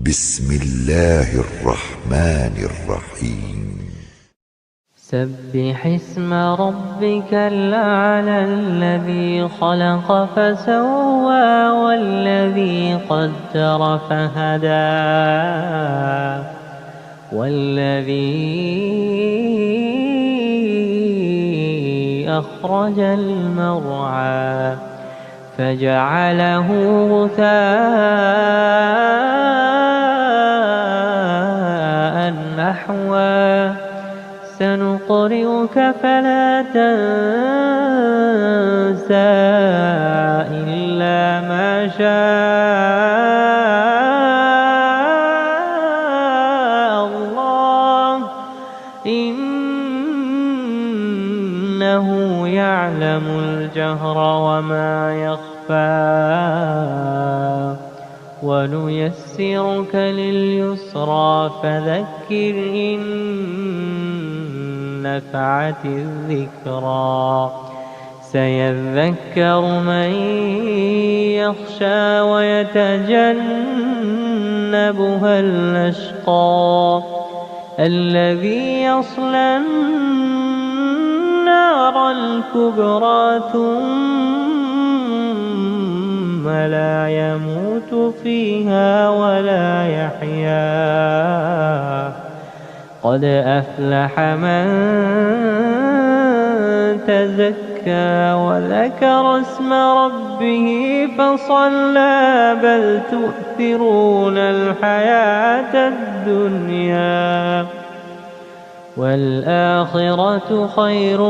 بسم الله الرحمن الرحيم سبح اسم ربك الأعلى الذي خلق فسوى والذي قدر فهدى والذي أخرج المرعى فجعله غثاء نحوا سنقرئك فلا تنسى إلا ما شاء الله إنه يعلم الجهر وما يخفى ونيسرك لليسرى فذكر إن نفعت الذكرى سيذكر من يخشى ويتجنبها الأشقى الذي يصلى النار الكبرى ثم لا يموت فيها ولا يحيا قد أفلح من تزكى وذكر اسم ربه فصلى بل تؤثرون الحياة الدنيا والآخرة خير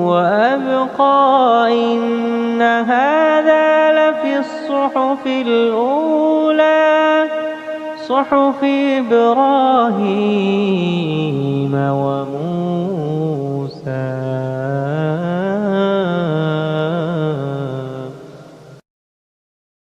وأبقى إن هذا لفي الصحف الأولى صحف إبراهيم